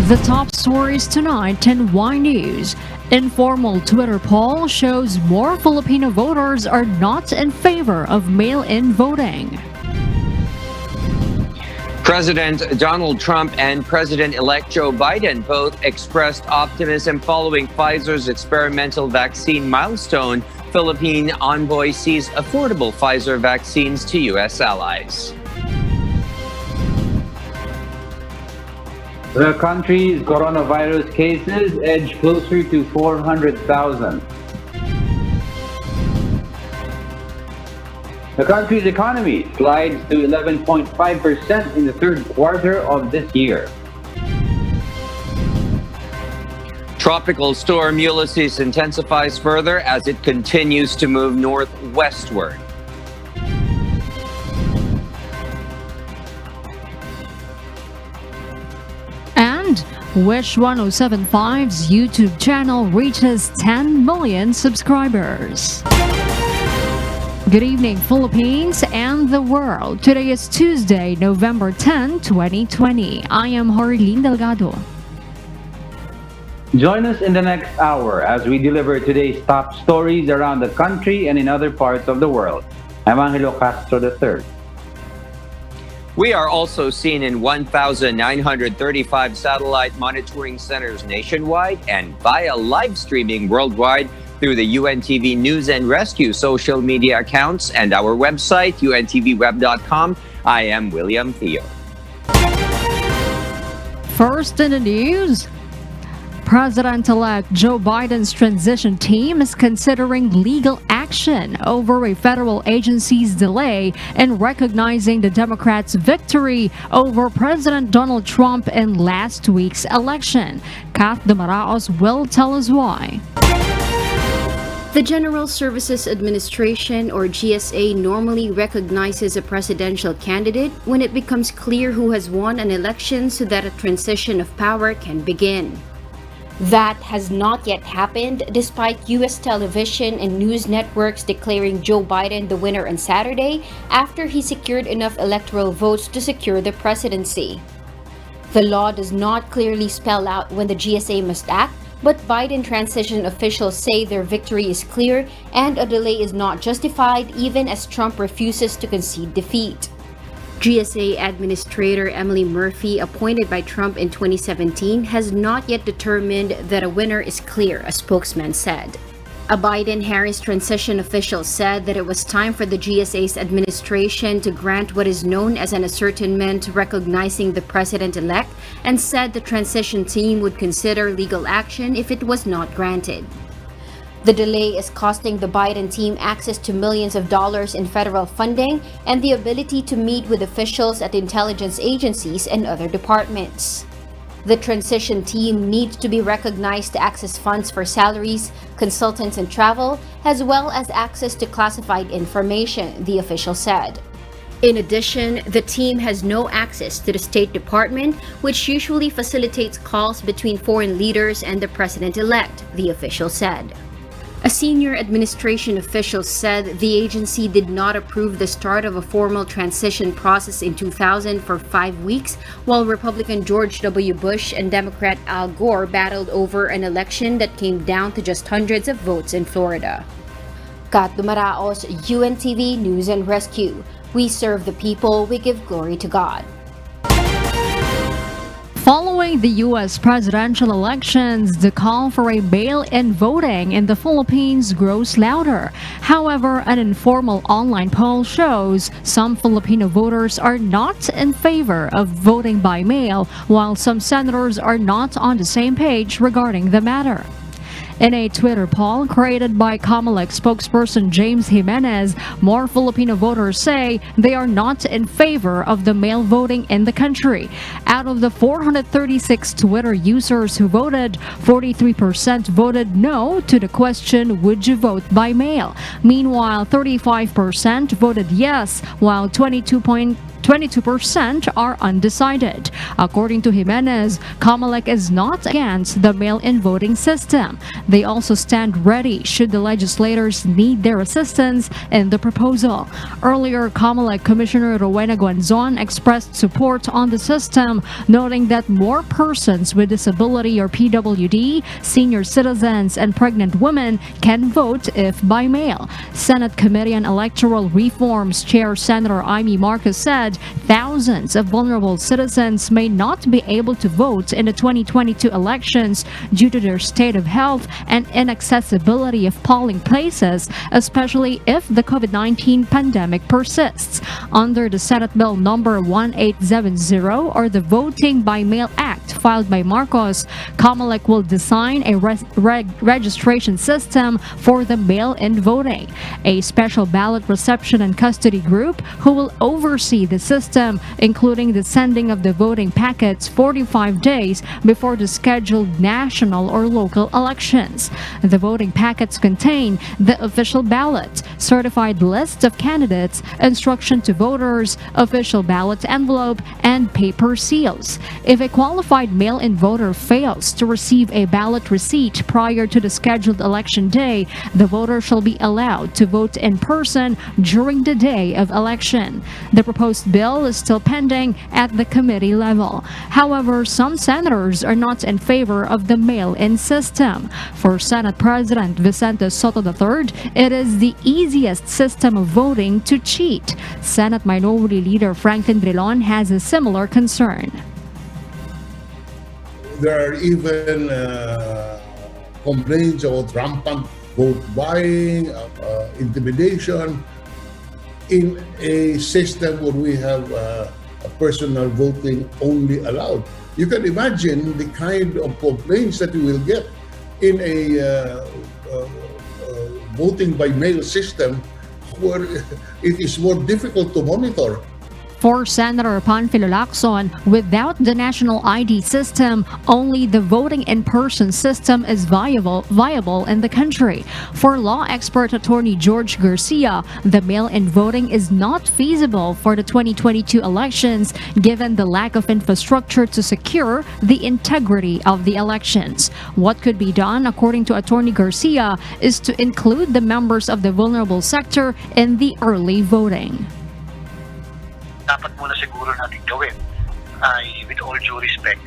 The top stories tonight in Y News. Informal Twitter poll shows more Filipino voters are not in favor of mail-in voting. President Donald Trump and President-elect Joe Biden both expressed optimism following Pfizer's experimental vaccine milestone. Philippine envoy sees affordable Pfizer vaccines to U.S. allies. The country's coronavirus cases edge closer to 400,000. The country's economy slides to 11.5% in the third quarter of this year. Tropical storm Ulysses intensifies further as it continues to move northwestward. And Wish 1075's YouTube channel reaches 10 million subscribers. Good evening, Philippines and the world. Today is Tuesday, November 10, 2020. I am Jorlene Delgado. Join us in the next hour as we deliver today's top stories around the country and in other parts of the world. I'm Angelo Castro III. We are also seen in 1,935 satellite monitoring centers nationwide and via live streaming worldwide through the UNTV News and Rescue social media accounts and our website, untvweb.com. I am William Theo. First in the news, President-elect Joe Biden's transition team is considering legal action over a federal agency's delay in recognizing the Democrats' victory over President Donald Trump in last week's election. Kath Demaraos will tell us why. The General Services Administration, or GSA, normally recognizes a presidential candidate when it becomes clear who has won an election so that a transition of power can begin. That has not yet happened, despite U.S. television and news networks declaring Joe Biden the winner on Saturday after he secured enough electoral votes to secure the presidency. The law does not clearly spell out when the GSA must act, but Biden transition officials say their victory is clear and a delay is not justified even as Trump refuses to concede defeat. GSA Administrator Emily Murphy, appointed by Trump in 2017, has not yet determined that a winner is clear, a spokesman said. A Biden-Harris transition official said that it was time for the GSA's administration to grant what is known as an ascertainment recognizing the president-elect, and said the transition team would consider legal action if it was not granted. The delay is costing the Biden team access to millions of dollars in federal funding and the ability to meet with officials at intelligence agencies and other departments. The transition team needs to be recognized to access funds for salaries, consultants, and travel, as well as access to classified information, the official said. In addition, the team has no access to the State Department, which usually facilitates calls between foreign leaders and the president-elect, the official said. A senior administration official said the agency did not approve the start of a formal transition process in 2000 for 5 weeks, while Republican George W. Bush and Democrat Al Gore battled over an election that came down to just hundreds of votes in Florida. Kat Dumaraos, UNTV News and Rescue. We serve the people, we give glory to God. Following the U.S. presidential elections, the call for a mail-in voting in the Philippines grows louder. However, an informal online poll shows some Filipino voters are not in favor of voting by mail, while some senators are not on the same page regarding the matter. In a Twitter poll created by Comelec spokesperson James Jimenez, more Filipino voters say they are not in favor of the mail voting in the country. Out of the 436 Twitter users who voted, 43% voted no to the question, would you vote by mail? Meanwhile, 35% voted yes, while 22.2% 22% are undecided. According to Jimenez, COMELEC is not against the mail-in voting system. They also stand ready should the legislators need their assistance in the proposal. Earlier, COMELEC Commissioner Rowena Guanzon expressed support on the system, noting that more persons with disability or PWD, senior citizens, and pregnant women can vote if by mail. Senate Committee on Electoral Reforms Chair Senator Amy Marcos said thousands of vulnerable citizens may not be able to vote in the 2022 elections due to their state of health and inaccessibility of polling places, especially if the COVID-19 pandemic persists. Under the Senate Bill number 1870, or the Voting by Mail Act filed by Marcos, COMELEC will design a registration system for the mail-in voting. A special ballot reception and custody group who will oversee the system, including the sending of the voting packets 45 days before the scheduled national or local elections. The voting packets contain the official ballot, certified list of candidates, instruction to voters, official ballot envelope, and paper seals. If a qualified mail-in voter fails to receive a ballot receipt prior to the scheduled election day, the voter shall be allowed to vote in person during the day of election. The proposed bill is still pending at the committee level. However, some senators are not in favor of the mail-in system. For Senate President Vicente Soto III, it is the easiest system of voting to cheat. Senate Minority Leader Franklin Drilon has a similar concern. There are even complaints about rampant vote buying, intimidation in a system where we have personal voting only allowed. You can imagine the kind of complaints that you will get in a voting by mail system where it is more difficult to monitor. For Senator Panfilo Lacson, without the national ID system, only the voting in-person system is viable in the country. For law expert attorney George Garcia, the mail-in voting is not feasible for the 2022 elections given the lack of infrastructure to secure the integrity of the elections. What could be done, according to attorney Garcia, is to include the members of the vulnerable sector in the early voting. Dapat muna siguro natin gawin ay, with all due respect,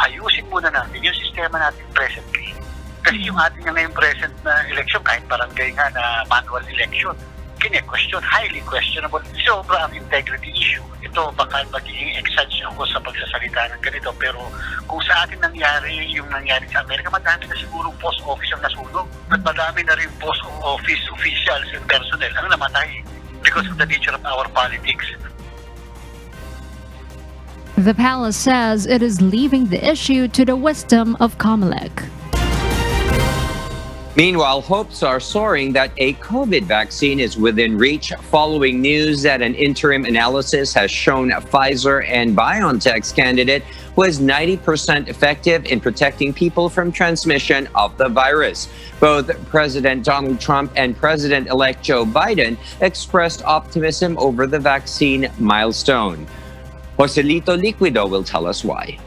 ayusin muna natin yung sistema natin presently. Kasi yung ating ngayon present na election, kahit barangay nga na manual election, kine-question, highly questionable. Sobra ang integrity issue. Ito, baka magiging exage ako sa pagsasalita ng ganito, pero kung sa atin nangyari yung nangyari sa Amerika, madami na sigurong post office ang nasunog. At madami na rin post office officials and personnel ang namatay because of the nature of our politics. The palace says it is leaving the issue to the wisdom of COMELEC. Meanwhile, hopes are soaring that a COVID vaccine is within reach following news that an interim analysis has shown Pfizer and BioNTech's candidate was 90% effective in protecting people from transmission of the virus. Both President Donald Trump and President-elect Joe Biden expressed optimism over the vaccine milestone. Joselito Liquido will tell us why.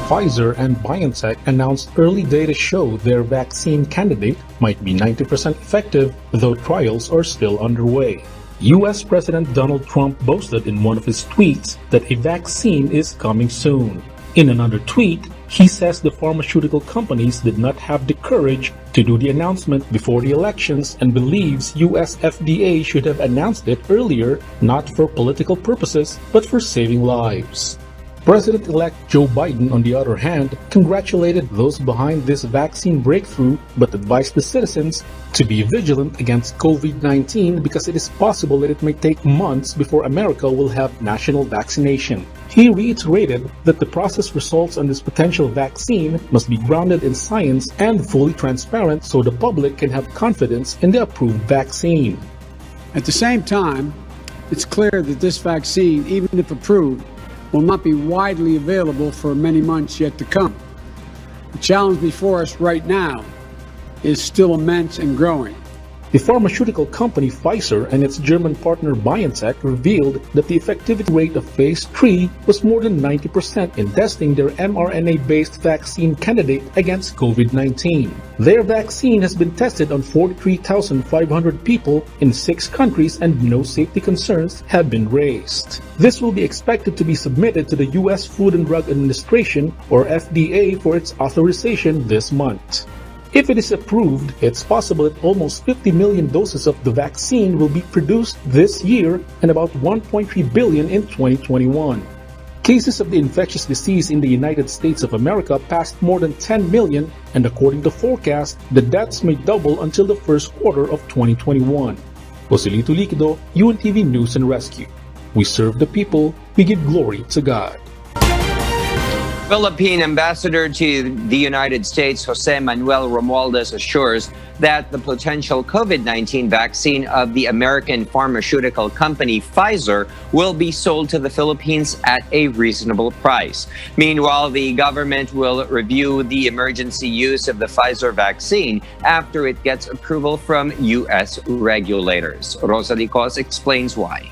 Pfizer and BioNTech announced early data show their vaccine candidate might be 90% effective, though trials are still underway. U.S. President Donald Trump boasted in one of his tweets that a vaccine is coming soon. In another tweet, he says the pharmaceutical companies did not have the courage to do the announcement before the elections and believes U.S. FDA should have announced it earlier, not for political purposes, but for saving lives. President-elect Joe Biden, on the other hand, congratulated those behind this vaccine breakthrough but advised the citizens to be vigilant against COVID-19 because it is possible that it may take months before America will have national vaccination. He reiterated that the process results on this potential vaccine must be grounded in science and fully transparent so the public can have confidence in the approved vaccine. At the same time, it's clear that this vaccine, even if approved, will not be widely available for many months yet to come. The challenge before us right now is still immense and growing. The pharmaceutical company Pfizer and its German partner BioNTech revealed that the effectivity rate of Phase 3 was more than 90% in testing their mRNA-based vaccine candidate against COVID-19. Their vaccine has been tested on 43,500 people in 6 countries and no safety concerns have been raised. This will be expected to be submitted to the U.S. Food and Drug Administration, or FDA, for its authorization this month. If it is approved, it's possible that almost 50 million doses of the vaccine will be produced this year and about 1.3 billion in 2021. Cases of the infectious disease in the United States of America passed more than 10 million, and according to forecast, the deaths may double until the first quarter of 2021. Joselito Liquido, UNTV News and Rescue. We serve the people, we give glory to God. Philippine Ambassador to the United States, Jose Manuel Romualdez, assures that the potential COVID-19 vaccine of the American pharmaceutical company Pfizer will be sold to the Philippines at a reasonable price. Meanwhile, the government will review the emergency use of the Pfizer vaccine after it gets approval from U.S. regulators. Rosalie Cos explains why.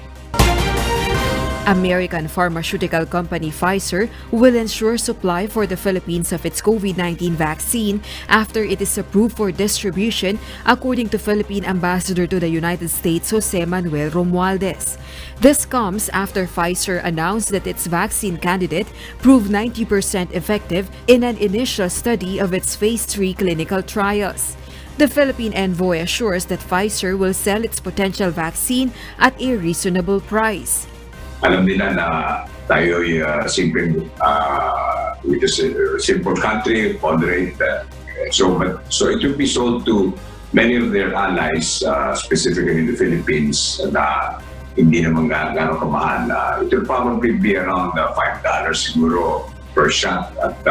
American pharmaceutical company Pfizer will ensure supply for the Philippines of its COVID-19 vaccine after it is approved for distribution, according to Philippine Ambassador to the United States, Jose Manuel Romualdez. This comes after Pfizer announced that its vaccine candidate proved 90% effective in an initial study of its Phase 3 clinical trials. The Philippine envoy assures that Pfizer will sell its potential vaccine at a reasonable price. Alam nila na tayo'y simple country, moderate. So it will be sold to many of their allies, specifically in the Philippines, na hindi naman gano'ng kamahal. It will probably be around $5 siguro per shot at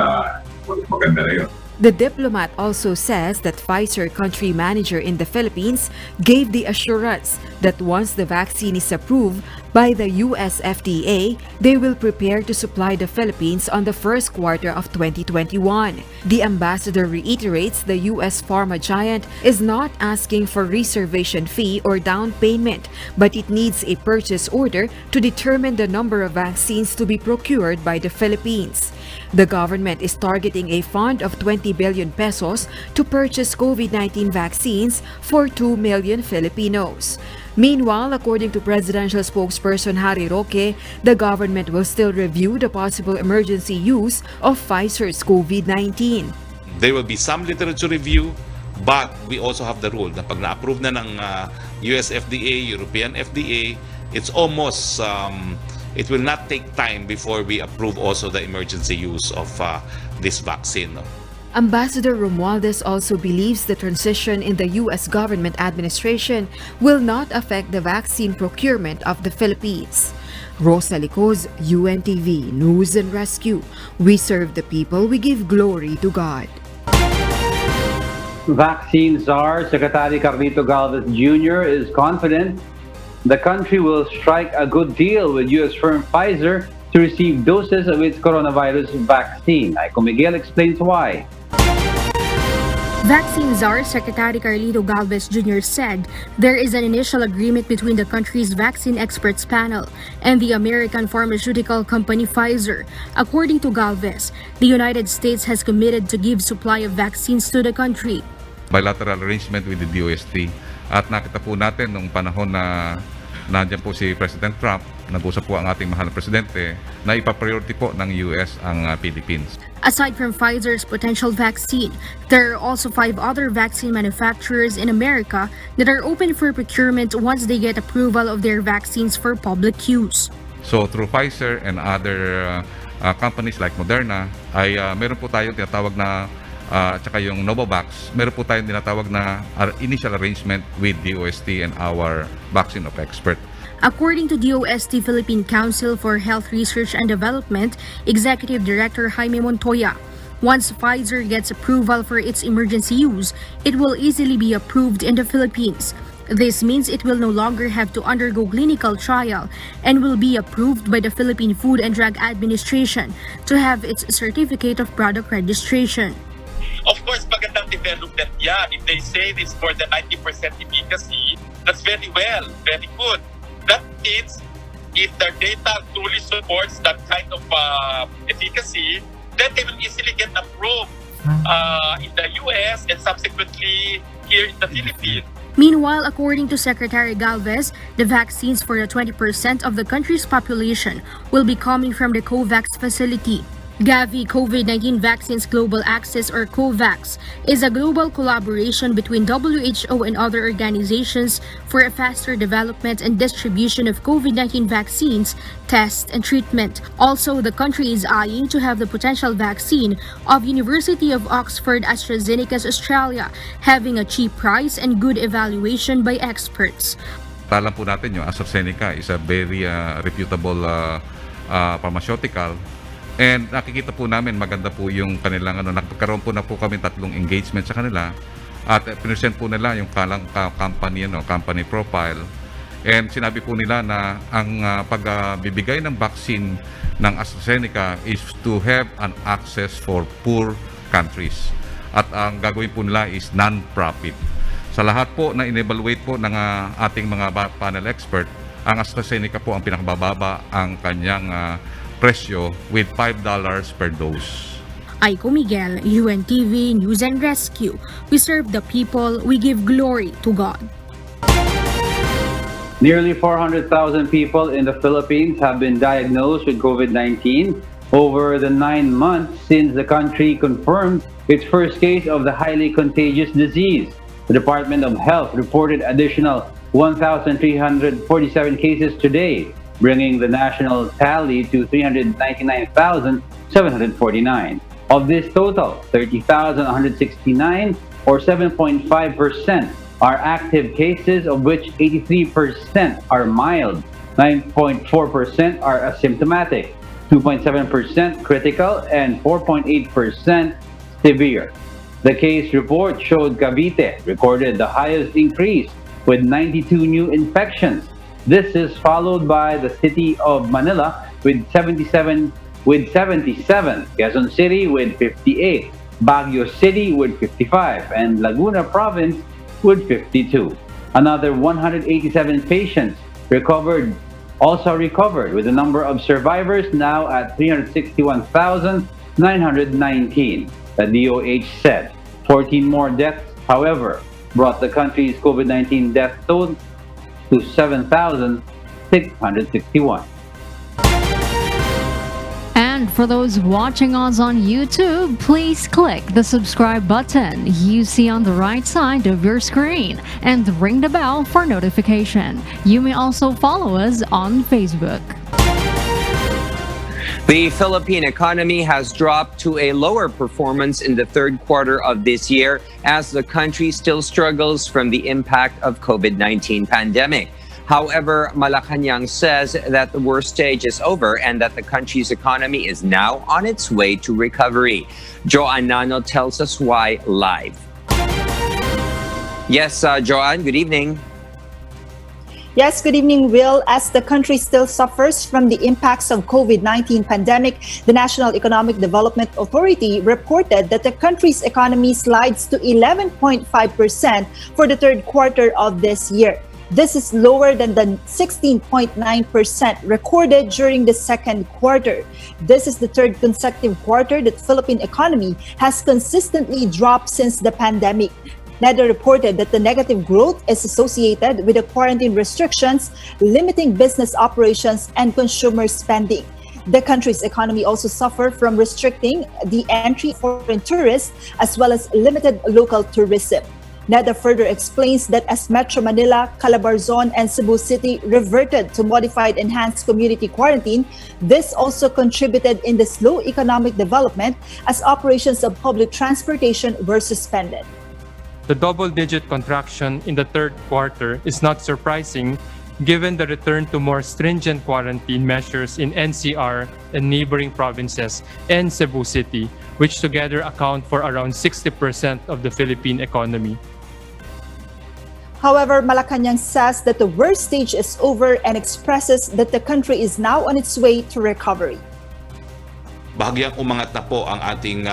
maganda na yun. The diplomat also says that Pfizer country manager in the Philippines gave the assurance that once the vaccine is approved by the US FDA, they will prepare to supply the Philippines on the first quarter of 2021. The ambassador reiterates the US pharma giant is not asking for reservation fee or down payment, but it needs a purchase order to determine the number of vaccines to be procured by the Philippines. The government is targeting a fund of 20 billion pesos to purchase COVID-19 vaccines for 2 million Filipinos. Meanwhile, according to presidential spokesperson Harry Roque, the government will still review the possible emergency use of Pfizer's COVID-19. There will be some literature review, but we also have the rule na pag na-approve na ng US FDA, European FDA, it's almost it will not take time before we approve also the emergency use of this vaccine. Ambassador Romualdez also believes the transition in the U.S. government administration will not affect the vaccine procurement of the Philippines. Rosalie Cos, UNTV News and Rescue. We serve the people, we give glory to God. Vaccine Czar Secretary Carlito Galvez Jr. is confident the country will strike a good deal with U.S. firm Pfizer to receive doses of its coronavirus vaccine. Aiko Miguel explains why. Vaccine Czar Secretary Carlito Galvez Jr. said there is an initial agreement between the country's vaccine experts panel and the American pharmaceutical company Pfizer. According to Galvez, the United States has committed to give supply of vaccines to the country. Bilateral arrangement with the DOST. At nakita po natin nung panahon na nandiyan po si President Trump, nag-usap po ang ating mahal na presidente na ipa-priority po ng US ang Philippines. Aside from Pfizer's potential vaccine, there are also 5 other vaccine manufacturers in America that are open for procurement once they get approval of their vaccines for public use. So through Pfizer and other companies like Moderna, ay meron po tayong tinatawag na at saka yung Novavax, meron po tayong tinatawag na initial arrangement with DOST and our vaccine of expert. According to DOST Philippine Council for Health Research and Development, Executive Director Jaime Montoya, once Pfizer gets approval for its emergency use, it will easily be approved in the Philippines. This means it will no longer have to undergo clinical trial and will be approved by the Philippine Food and Drug Administration to have its certificate of product registration. Of course, pag magandang development yan. If they say it's more than 90% efficacy, that's very well, very good. That means if their data truly supports that kind of efficacy, then they will easily get approved in the US and subsequently here in the Philippines. Meanwhile, according to Secretary Galvez, the vaccines for the 20% of the country's population will be coming from the COVAX facility. Gavi COVID-19 Vaccines Global Access, or COVAX, is a global collaboration between WHO and other organizations for a faster development and distribution of COVID-19 vaccines, tests, and treatment. Also, the country is eyeing to have the potential vaccine of University of Oxford AstraZeneca's Australia, having a cheap price and good evaluation by experts. Alam po natin yung AstraZeneca is a very reputable pharmaceutical. And nakikita po namin maganda po yung kanilang nagkaroon po na po kami 3 engagement sa kanila at present po nila yung company profile. And sinabi po nila na ang pagbibigay ng vaccine ng AstraZeneca is to have an access for poor countries. At ang gagawin po nila is non-profit. Sa lahat po na in-evaluate po ng ating mga panel expert, ang AstraZeneca po ang pinakabababa ang kanyang presyo with $5 per dose. Aiko Miguel, UNTV News and Rescue. We serve the people, we give glory to God. Nearly 400,000 people in the Philippines have been diagnosed with COVID-19 over the 9 months since the country confirmed its first case of the highly contagious disease. The Department of Health reported additional 1,347 cases today, bringing the national tally to 399,749. Of this total, 30,169 or 7.5% are active cases, of which 83% are mild, 9.4% are asymptomatic, 2.7% critical, and 4.8% severe. The case report showed Cavite recorded the highest increase with 92 new infections. This is followed by the city of Manila with 77, Quezon City with 58, Baguio City with 55, and Laguna Province with 52. Another 187 patients also recovered, with the number of survivors now at 361,919, the DOH said. 14 more deaths, however, brought the country's COVID-19 death toll to 7,661. And for those watching us on YouTube, please click the subscribe button you see on the right side of your screen and ring the bell for notification. You may also follow us on Facebook. The Philippine economy has dropped to a lower performance in the third quarter of this year as the country still struggles from the impact of COVID-19 pandemic. However, Malacanang says that the worst stage is over and that the country's economy is now on its way to recovery. Joanne Nano tells us why live. Yes, Joanne, good evening. Yes, good evening, Will. As the country still suffers from the impacts of COVID-19 pandemic, the National Economic Development Authority reported that the country's economy slides to 11.5% for the third quarter of this year. This is lower than the 16.9% recorded during the second quarter. This is the third consecutive quarter that the Philippine economy has consistently dropped since the pandemic. NEDA reported that the negative growth is associated with the quarantine restrictions, limiting business operations and consumer spending. The country's economy also suffered from restricting the entry of foreign tourists as well as limited local tourism. NEDA further explains that as Metro Manila, Calabarzon, and Cebu City reverted to modified enhanced community quarantine, this also contributed in the slow economic development as operations of public transportation were suspended. The double-digit contraction in the third quarter is not surprising given the return to more stringent quarantine measures in NCR and neighboring provinces and Cebu City, which together account for around 60% of the Philippine economy. However, Malacanang says that the worst stage is over and expresses that the country is now on its way to recovery. bahagyang umangat na po ang ating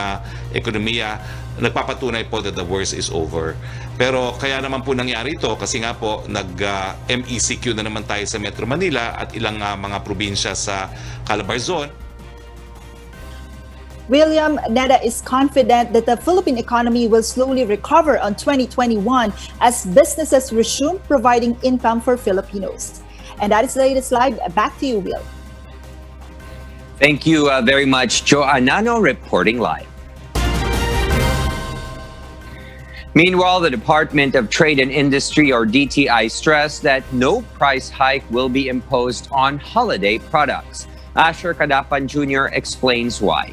ekonomiya, nagpapatunay po that the worst is over. Pero kaya naman po nangyari ito kasi nga po nag-MECQ na naman tayo sa Metro Manila at ilang mga probinsya sa Calabar Zone. William, NEDA is confident that the Philippine economy will slowly recover on 2021 as businesses resume providing income for Filipinos. And that is the latest live. Back to you, Will. Thank you very much, Jo Anano, reporting live. Meanwhile, the Department of Trade and Industry, or DTI, stressed that no price hike will be imposed on holiday products. Asher Kadapan Jr. explains why.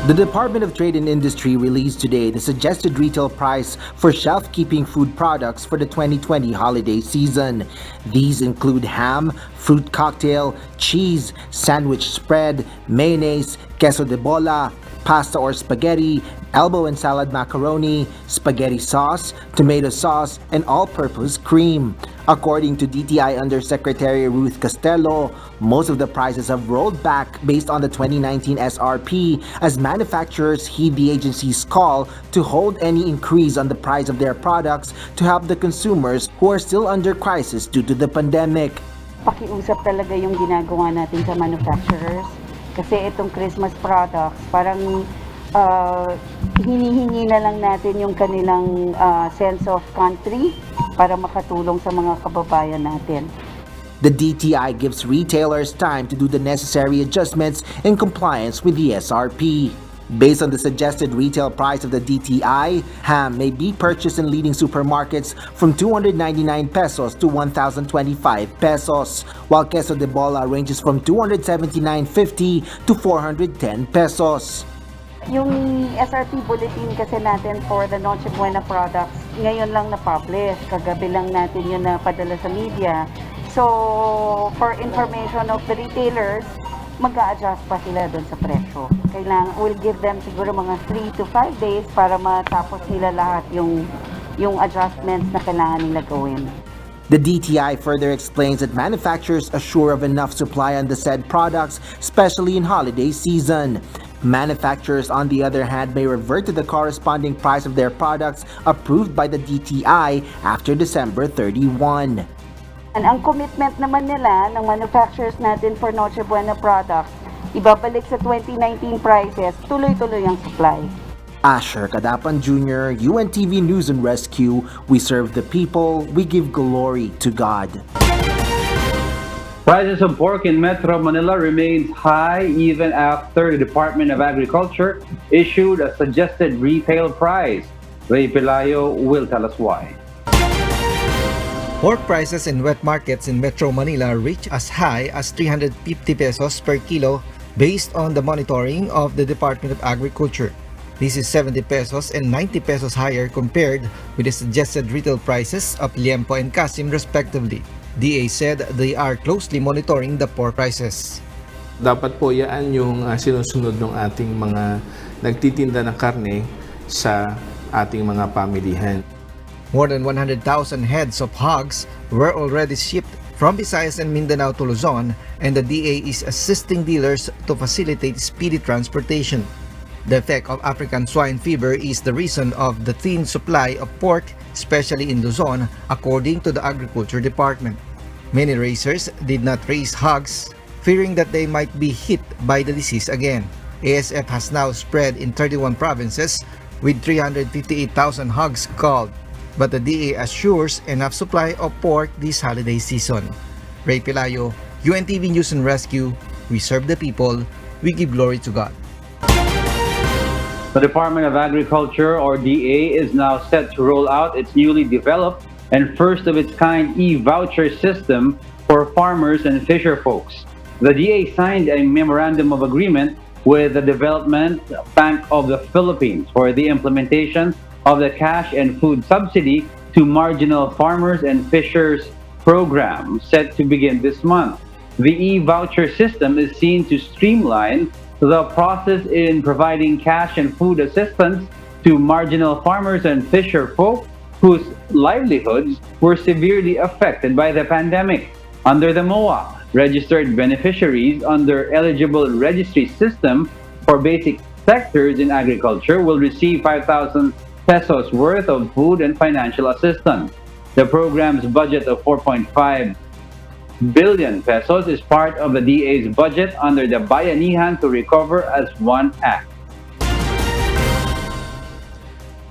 The Department of Trade and Industry released today the suggested retail price for shelf-keeping food products for the 2020 holiday season. These include ham, fruit cocktail, cheese, sandwich spread, mayonnaise, queso de bola, pasta or spaghetti, elbow and salad macaroni, spaghetti sauce, tomato sauce, and all-purpose cream. According to DTI Undersecretary Ruth Castello, most of the prices have rolled back based on the 2019 SRP as manufacturers heed the agency's call to hold any increase on the price of their products to help the consumers who are still under crisis due to the pandemic. Pakiusap talaga yung ginagawa natin sa manufacturers kasi itong Christmas products parang hinihingi na lang natin yung kanilang sense of country para makatulong sa mga kababayan natin. The DTI gives retailers time to do the necessary adjustments in compliance with the SRP. Based on the suggested retail price of the DTI, ham may be purchased in leading supermarkets from 299 pesos to 1,025 pesos, while queso de bola ranges from 279.50 to 410 pesos. Yung SRP bulletin kasi natin for the Noche Buena products, ngayon lang na-publish. Kagabi lang natin yun napadala sa media. So, for information of the retailers, mag-a-adjust pa sila doon sa presyo. Kailangan, we'll give them siguro mga 3 to 5 days para matapos nila lahat yung adjustments na kailangan nila gawin. The DTI further explains that manufacturers are sure of enough supply on the said products, especially in holiday season. Manufacturers, on the other hand, may revert to the corresponding price of their products approved by the DTI after December 31. Ang commitment naman nila ng manufacturers natin for Noche Buena products, ibabalik sa 2019 prices, tuloy-tuloy ang supply. Asher Kadapan Jr., UNTV News and Rescue. We serve the people, we give glory to God. Prices of pork in Metro Manila remains high even after the Department of Agriculture issued a suggested retail price. Ray Pelayo will tell us why. Pork prices in wet markets in Metro Manila reach as high as 350 pesos per kilo based on the monitoring of the Department of Agriculture. This is 70 pesos and 90 pesos higher compared with the suggested retail prices of Liempo and Kasim respectively. DA said they are closely monitoring the pork prices. Dapat po yan yung sinusunod ng ating mga nagtitinda ng karne sa ating mga pamilihan. More than 100,000 heads of hogs were already shipped from Visayas and Mindanao to Luzon, and the DA is assisting dealers to facilitate speedy transportation. The effect of African swine fever is the reason of the thin supply of pork, especially in Luzon, according to the Agriculture Department. Many raisers did not raise hogs, fearing that they might be hit by the disease again. ASF has now spread in 31 provinces with 358,000 hogs culled, but the DA assures enough supply of pork this holiday season. Ray Pelayo, UNTV News and Rescue. We serve the people, we give glory to God. The Department of Agriculture, or DA, is now set to roll out its newly developed and first of its kind e-voucher system for farmers and fisher folks. The DA signed a memorandum of agreement with the Development Bank of the Philippines for the implementation of the cash and food subsidy to marginal farmers and fishers program set to begin this month. The e-voucher system is seen to streamline the process in providing cash and food assistance to marginal farmers and fisher folk whose livelihoods were severely affected by the pandemic. Under the MOA, Registered beneficiaries under eligible registry system for basic sectors in agriculture will receive 5,000 pesos worth of food and financial assistance. The program's budget of 4.5 billion pesos is part of the DA's budget under the Bayanihan to Recover as One Act.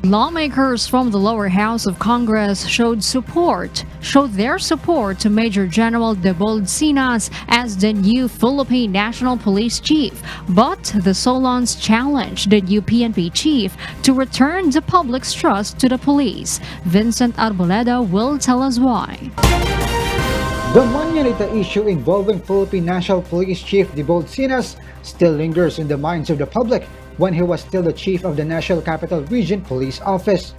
Lawmakers from the lower house of Congress showed their support to Major General Sinas as the new Philippine National Police Chief, but the Solons challenged the new PNP chief to return the public's trust to the police. Vincent Arboleda will tell us why. The Manyanita issue involving Philippine National Police Chief Sinas still lingers in the minds of the public when he was still the chief of the National Capital Region Police Office.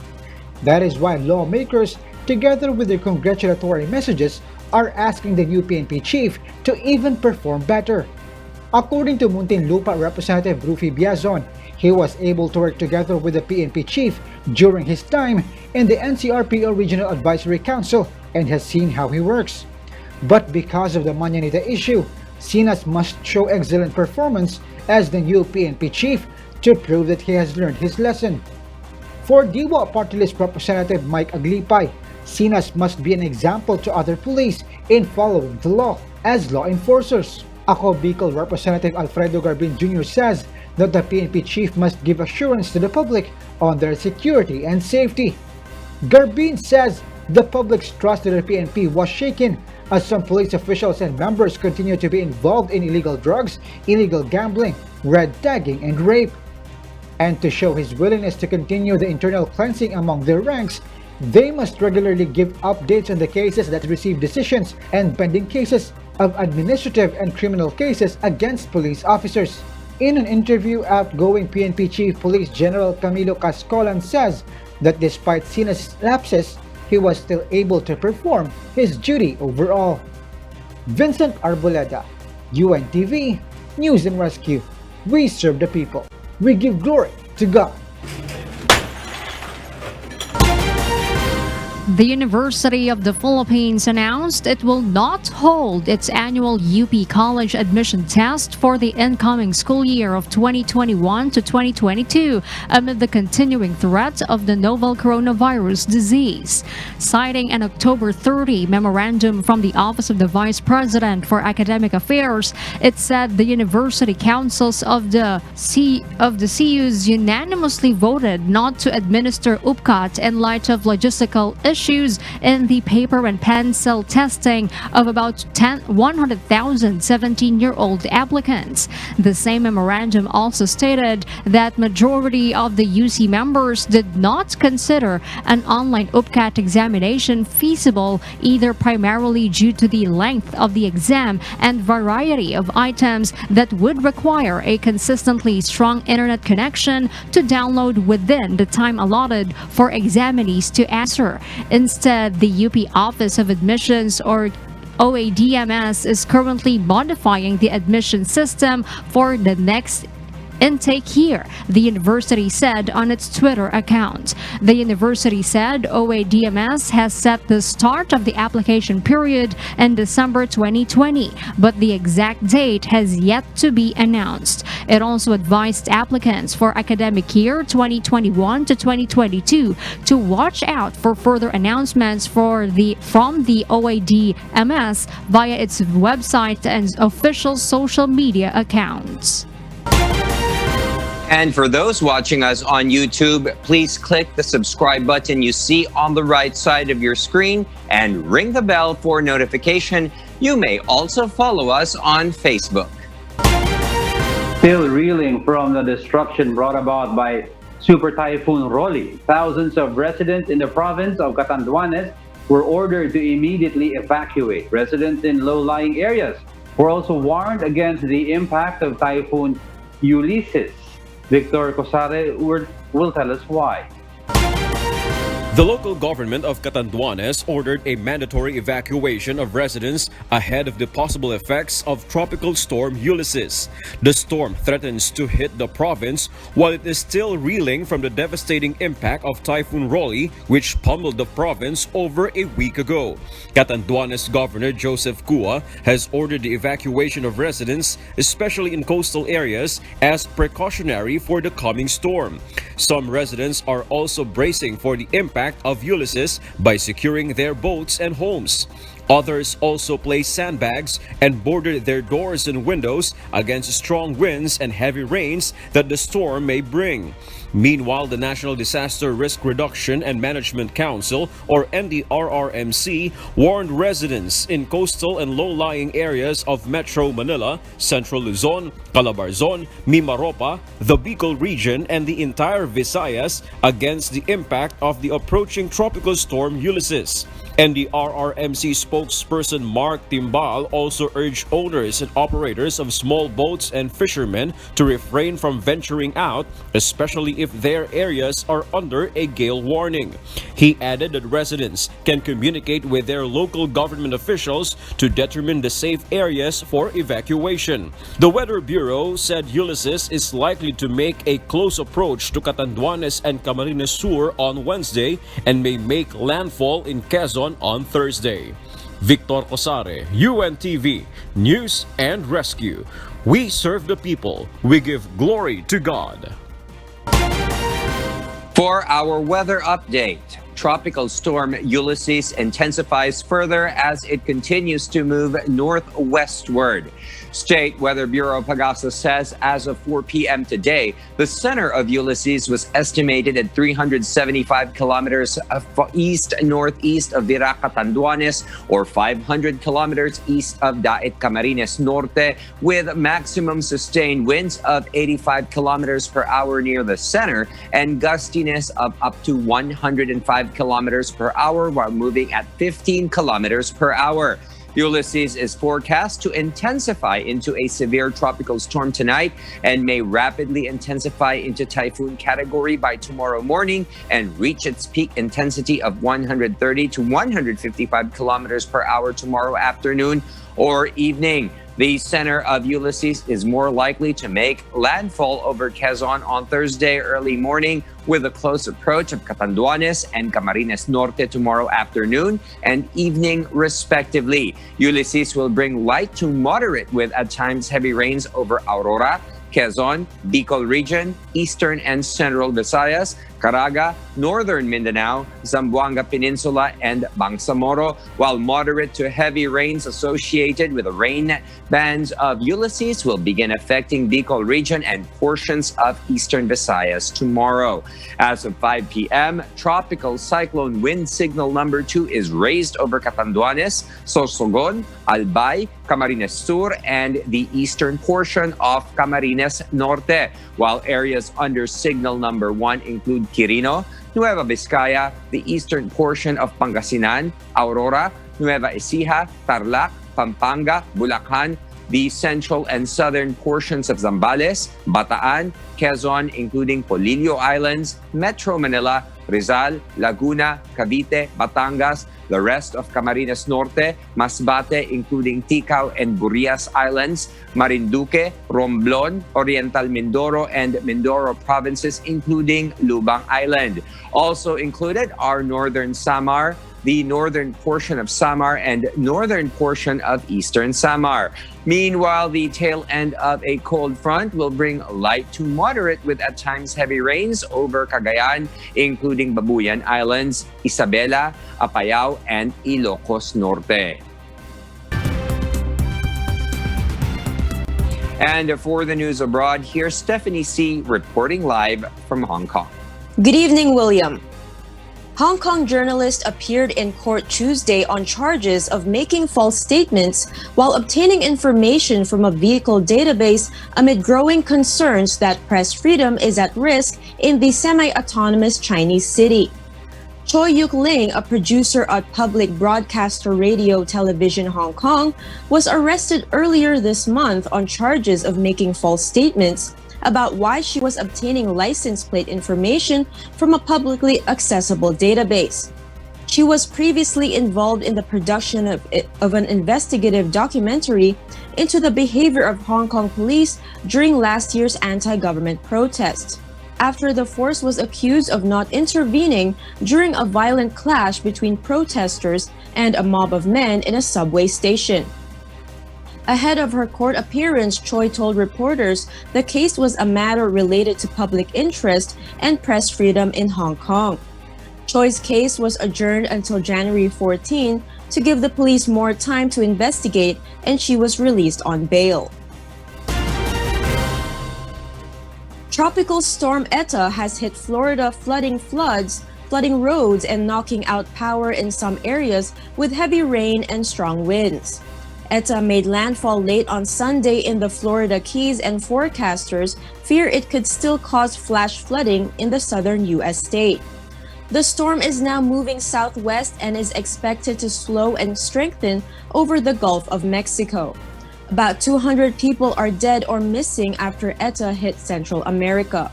That is why lawmakers, together with their congratulatory messages, are asking the new PNP chief to even perform better. According to Muntinlupa Representative Rufy Biazon, he was able to work together with the PNP chief during his time in the NCRPO Regional Advisory Council and has seen how he works. But because of the Manyanita issue, Sinas must show excellent performance as the new PNP chief to prove that he has learned his lesson. For Diwa Party List Representative Mike Aglipay, Sinas must be an example to other police in following the law as law enforcers. Ako Bicol Representative Alfredo Garbin Jr. says that the PNP chief must give assurance to the public on their security and safety. Garbin says the public's trust in the PNP was shaken as some police officials and members continue to be involved in illegal drugs, illegal gambling, red tagging, and rape. And to show his willingness to continue the internal cleansing among their ranks, they must regularly give updates on the cases that receive decisions and pending cases of administrative and criminal cases against police officers. In an interview, outgoing PNP Chief Police General Camilo Cascolan says that despite Sinas' lapses, he was still able to perform his duty overall. Vincent Arboleda, UNTV, News and Rescue. We serve the people. We give glory to God. The University of the Philippines announced it will not hold its annual UP College admission test for the incoming school year of 2021 to 2022 amid the continuing threat of the novel coronavirus disease. Citing an October 30 memorandum from the Office of the Vice President for Academic Affairs, it said the university councils of the CUs unanimously voted not to administer UPCAT in light of logistical issues in the paper and pencil testing of about 100,000 17-year-old applicants. The same memorandum also stated that majority of the UC members did not consider an online UPCAT examination feasible, either primarily due to the length of the exam and variety of items that would require a consistently strong internet connection to download within the time allotted for examinees to answer. Instead, the UP Office of Admissions, or OADMS, is currently modifying the admission system for the next intake year, the university said on its Twitter account. The university said OADMS has set the start of the application period in December 2020, but the exact date has yet to be announced. It also advised applicants for academic year 2021 to 2022 to watch out for further announcements from the OADMS via its website and official social media accounts. And for those watching us on YouTube, please click the subscribe button you see on the right side of your screen and ring the bell for notification. You may also follow us on Facebook. Still reeling from the destruction brought about by Super Typhoon Rolly, thousands of residents in the province of Catanduanes were ordered to immediately evacuate. Residents in low-lying areas were also warned against the impact of Typhoon Ulysses. Victor Cosare will tell us why. The local government of Catanduanes ordered a mandatory evacuation of residents ahead of the possible effects of Tropical Storm Ulysses. The storm threatens to hit the province while it is still reeling from the devastating impact of Typhoon Rolly, which pummeled the province over a week ago. Catanduanes Governor Joseph Cua has ordered the evacuation of residents, especially in coastal areas, as precautionary for the coming storm. Some residents are also bracing for the impact of Ulysses by securing their boats and homes. Others also placed sandbags and boarded their doors and windows against strong winds and heavy rains that the storm may bring. Meanwhile, the National Disaster Risk Reduction and Management Council, or NDRRMC, warned residents in coastal and low-lying areas of Metro Manila, Central Luzon, Calabarzon, Mimaropa, the Bicol region, and the entire Visayas against the impact of the approaching Tropical Storm Ulysses. NDRRMC spokesperson Mark Timbal also urged owners and operators of small boats and fishermen to refrain from venturing out, especially if their areas are under a gale warning. He added that residents can communicate with their local government officials to determine the safe areas for evacuation. The Weather Bureau said Ulysses is likely to make a close approach to Catanduanes and Camarines Sur on Wednesday and may make landfall in Quezon on Thursday. Victor Cosare, UNTV, News and Rescue. We serve the people. We give glory to God. For our weather update, Tropical Storm Ulysses intensifies further as it continues to move northwestward. State Weather Bureau Pagasa says as of 4 p.m. today, the center of Ulysses was estimated at 375 kilometers east-northeast of Virac, Catanduanes, or 500 kilometers east of Daet, Camarines Norte, with maximum sustained winds of 85 kilometers per hour near the center and gustiness of up to 105 kilometers per hour while moving at 15 kilometers per hour. Ulysses is forecast to intensify into a severe tropical storm tonight and may rapidly intensify into typhoon category by tomorrow morning and reach its peak intensity of 130 to 155 kilometers per hour tomorrow afternoon or evening. The center of Ulysses is more likely to make landfall over Quezon on Thursday early morning with a close approach of Catanduanes and Camarines Norte tomorrow afternoon and evening respectively. Ulysses will bring light to moderate with at times heavy rains over Aurora, Quezon, Bicol region, eastern and central Visayas, Caraga, northern Mindanao, Zamboanga Peninsula, and Bangsamoro, while moderate to heavy rains associated with the rain bands of Ulysses will begin affecting Bicol region and portions of eastern Visayas tomorrow. As of 5 p.m., tropical cyclone wind signal number 2 is raised over Catanduanes, Sorsogon, Albay, Camarines Sur, and the eastern portion of Camarines Norte, while areas under signal number 1 include Quirino, Nueva Vizcaya, the eastern portion of Pangasinan, Aurora, Nueva Ecija, Tarlac, Pampanga, Bulacan, the central and southern portions of Zambales, Bataan, Quezon, including Polillo Islands, Metro Manila, Rizal, Laguna, Cavite, Batangas, the rest of Camarines Norte, Masbate, including Ticao and Burias Islands, Marinduque, Romblon, Oriental Mindoro, and Mindoro provinces, including Lubang Island. Also included are northern Samar, the northern portion of Samar, and northern portion of eastern Samar. Meanwhile, the tail end of a cold front will bring light to moderate with at times heavy rains over Cagayan, including Babuyan Islands, Isabela, Apayao, and Ilocos Norte. And for the news abroad, here's Stephanie C. reporting live from Hong Kong. Good evening, William. Hong Kong journalist appeared in court Tuesday on charges of making false statements while obtaining information from a vehicle database amid growing concerns that press freedom is at risk in the semi-autonomous Chinese city. Choi Yuk Ling, a producer at Public Broadcaster Radio Television Hong Kong, was arrested earlier this month on charges of making false statements about why she was obtaining license plate information from a publicly accessible database. She was previously involved in the production of an investigative documentary into the behavior of Hong Kong police during last year's anti-government protests, after the force was accused of not intervening during a violent clash between protesters and a mob of men in a subway station. Ahead of her court appearance, Choi told reporters the case was a matter related to public interest and press freedom in Hong Kong. Choi's case was adjourned until January 14 to give the police more time to investigate, and she was released on bail. Tropical storm Eta has hit Florida, flooding roads and knocking out power in some areas with heavy rain and strong winds. Eta made landfall late on Sunday in the Florida Keys, and forecasters fear it could still cause flash flooding in the southern U.S. state. The storm is now moving southwest and is expected to slow and strengthen over the Gulf of Mexico. About 200 people are dead or missing after Eta hit Central America.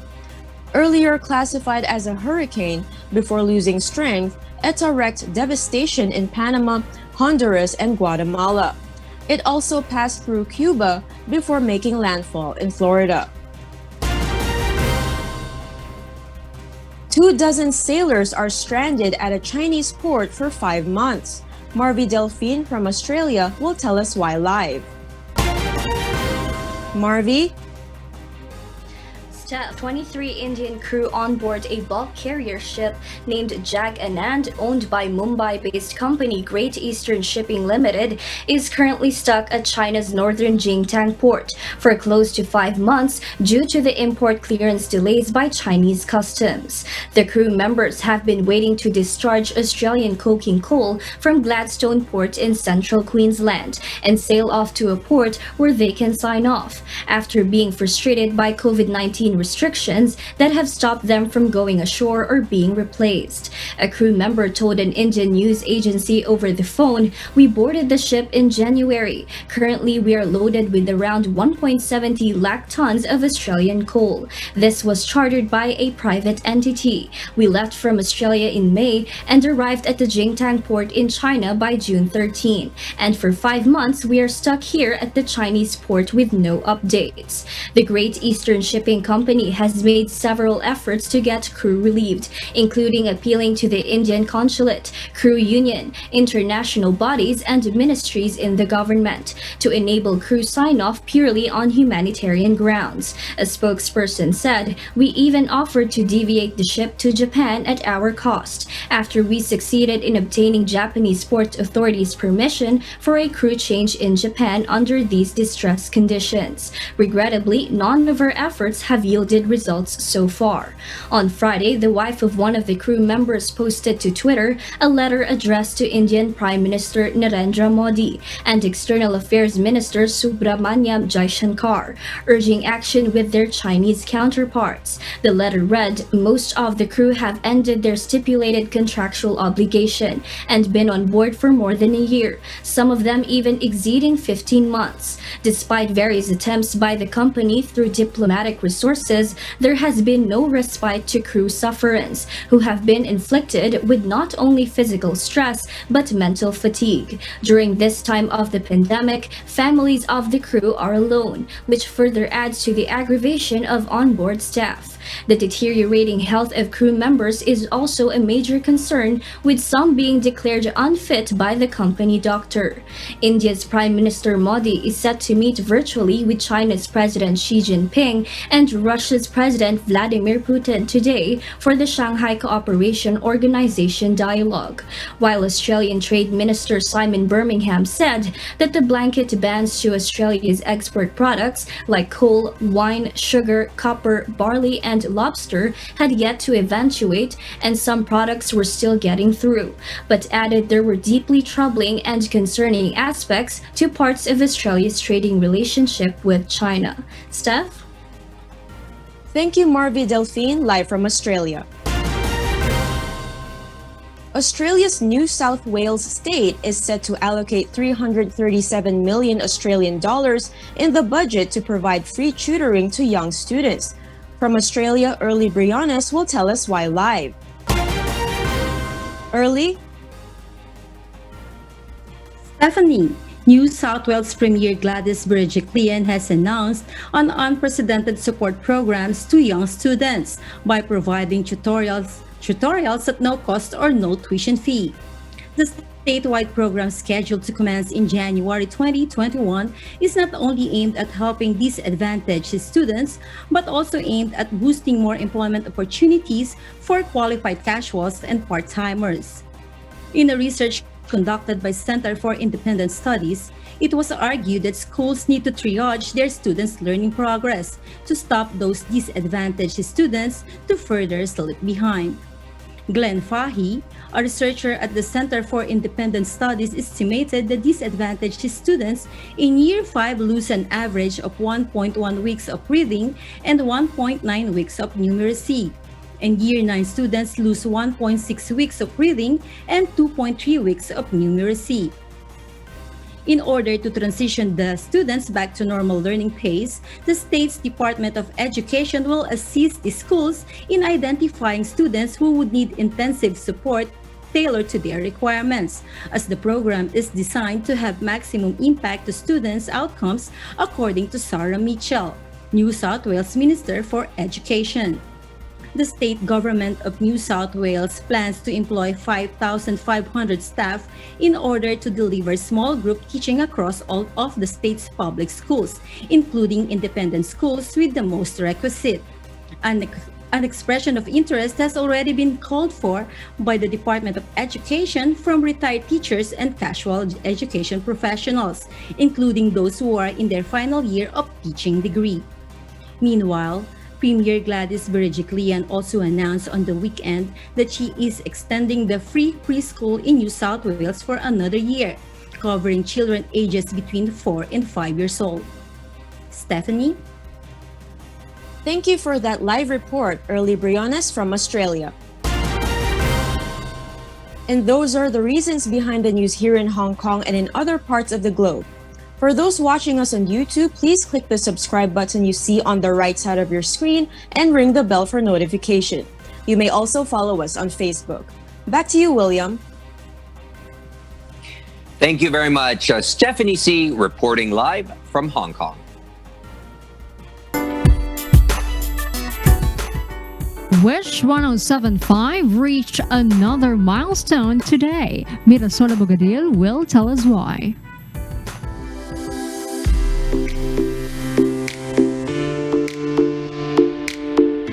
Earlier classified as a hurricane before losing strength, Eta wreaked devastation in Panama, Honduras, and Guatemala. It also passed through Cuba before making landfall in Florida. 24 sailors are stranded at a Chinese port for 5 months. Marvi Delphine from Australia will tell us why live. Marvi? 23 Indian crew on board a bulk carrier ship named Jag Anand, owned by Mumbai-based company Great Eastern Shipping Limited, is currently stuck at China's northern Jingtang port for close to 5 months due to the import clearance delays by Chinese customs. The crew members have been waiting to discharge Australian coking coal from Gladstone Port in central Queensland and sail off to a port where they can sign off, after being frustrated by COVID-19 restrictions that have stopped them from going ashore or being replaced. A crew member told an Indian news agency over the phone, "We boarded the ship in January. Currently, we are loaded with around 1.70 lakh tons of Australian coal. This was chartered by a private entity. We left from Australia in May and arrived at the Jingtang port in China by June 13. And for 5 months, we are stuck here at the Chinese port with no updates." The Great Eastern Shipping Company has made several efforts to get crew relieved, including appealing to the Indian consulate, crew union, international bodies, and ministries in the government to enable crew sign-off purely on humanitarian grounds. A spokesperson said, "We even offered to deviate the ship to Japan at our cost, after we succeeded in obtaining Japanese port authorities' permission for a crew change in Japan under these distress conditions. Regrettably, none of our efforts have yielded results so far." On Friday, the wife of one of the crew members posted to Twitter a letter addressed to Indian Prime Minister Narendra Modi and External Affairs Minister Subramanyam Jaishankar, urging action with their Chinese counterparts. The letter read, "Most of the crew have ended their stipulated contractual obligation and been on board for more than a year, some of them even exceeding 15 months. Despite various attempts by the company through diplomatic resources, there has been no respite to crew sufferers, who have been inflicted with not only physical stress but mental fatigue. During this time of the pandemic, families of the crew are alone, which further adds to the aggravation of onboard staff. The deteriorating health of crew members is also a major concern, with some being declared unfit by the company doctor." India's Prime Minister Modi is set to meet virtually with China's President Xi Jinping and Russia's President Vladimir Putin today for the Shanghai Cooperation Organization dialogue, while Australian Trade Minister Simon Birmingham said that the blanket bans to Australia's export products like coal, wine, sugar, copper, barley, and lobster had yet to eventuate, and some products were still getting through, but added there were deeply troubling and concerning aspects to parts of Australia's trading relationship with China. Steph? Thank you, Marvi Delphine, live from Australia. Australia's New South Wales state is set to allocate 337 million Australian dollars in the budget to provide free tutoring to young students. From Australia, Early Briones will tell us why live. Early? Stephanie, New South Wales Premier Gladys Berejiklian has announced an unprecedented support programs to young students by providing tutorials at no cost or no tuition fee. The statewide program scheduled to commence in January 2021 is not only aimed at helping disadvantaged students, but also aimed at boosting more employment opportunities for qualified casuals and part-timers. In a research conducted by Center for Independent Studies, it was argued that schools need to triage their students' learning progress to stop those disadvantaged students to further slip behind. Glenn Fahey, a researcher at the Center for Independent Studies, estimated that disadvantaged students in Year 5 lose an average of 1.1 weeks of reading and 1.9 weeks of numeracy. And Year 9 students lose 1.6 weeks of reading and 2.3 weeks of numeracy. In order to transition the students back to normal learning pace, the state's Department of Education will assist the schools in identifying students who would need intensive support tailored to their requirements, as the program is designed to have maximum impact to students' outcomes, according to Sarah Mitchell, New South Wales Minister for Education. The state government of New South Wales plans to employ 5,500 staff in order to deliver small group teaching across all of the state's public schools, including independent schools with the most requisite. An expression of interest has already been called for by the Department of Education from retired teachers and casual education professionals, including those who are in their final year of teaching degree. Meanwhile, Premier Gladys Berejiklian also announced on the weekend that she is extending the free preschool in New South Wales for another year, covering children ages between 4 and 5 years old. Stephanie? Thank you for that live report, Early Briones from Australia. And those are the reasons behind the news here in Hong Kong and in other parts of the globe. For those watching us on YouTube, please click the subscribe button you see on the right side of your screen and ring the bell for notification. You may also follow us on Facebook. Back to you, William. Thank you very much. Stephanie C. reporting live from Hong Kong. Wish 1075 reached another milestone today. Mirasola Bogadil will tell us why.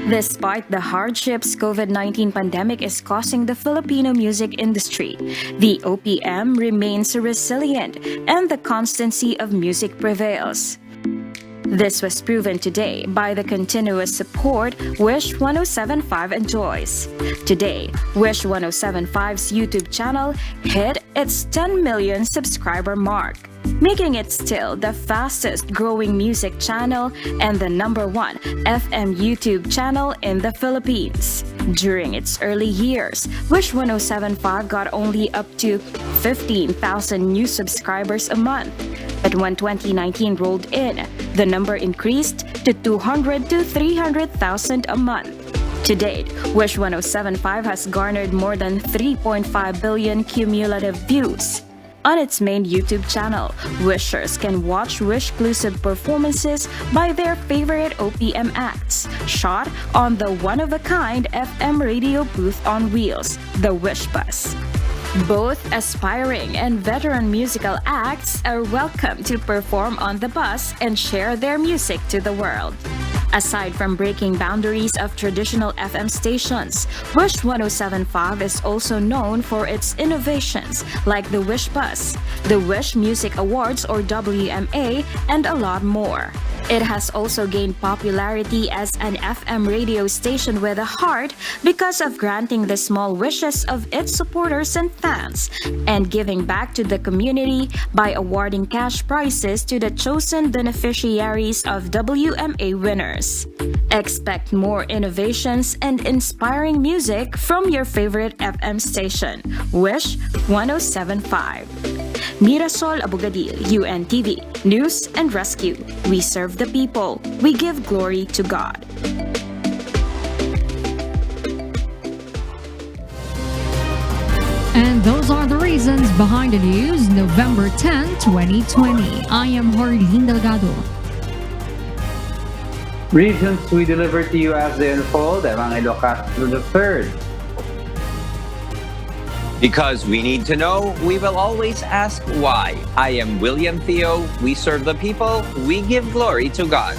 Despite the hardships COVID-19 pandemic is causing the Filipino music industry, the OPM remains resilient and the constancy of music prevails. This was proven today by the continuous support Wish 1075 enjoys. Today, Wish 1075's YouTube channel hit its 10 million subscriber mark, making it still the fastest growing music channel and the #1 FM YouTube channel in the Philippines. During its early years, Wish 1075 got only up to 15,000 new subscribers a month. But when 2019 rolled in, the number increased to 200 to 300,000 a month. To date, Wish 1075 has garnered more than 3.5 billion cumulative views. On its main YouTube channel, wishers can watch Wish-exclusive performances by their favorite OPM acts, shot on the one-of-a-kind FM radio booth on wheels, the Wish Bus. Both aspiring and veteran musical acts are welcome to perform on the bus and share their music to the world. Aside from breaking boundaries of traditional FM stations, Wish 1075 is also known for its innovations like the Wish Bus, the Wish Music Awards or WMA, and a lot more. It has also gained popularity as an FM radio station with a heart because of granting the small wishes of its supporters and fans, and giving back to the community by awarding cash prizes to the chosen beneficiaries of WMA winners. Expect more innovations and inspiring music from your favorite FM station, Wish 107.5. Mirasol Abogadil, UNTV, News and Rescue. We serve the people. We give glory to God. And those are the reasons behind the news, November 10, 2020. I am Harleen Delgado. Reasons we deliver to you as they unfold. Evangelo Castro III. Because we need to know, we will always ask why. I am William Theo. We serve the people. We give glory to God.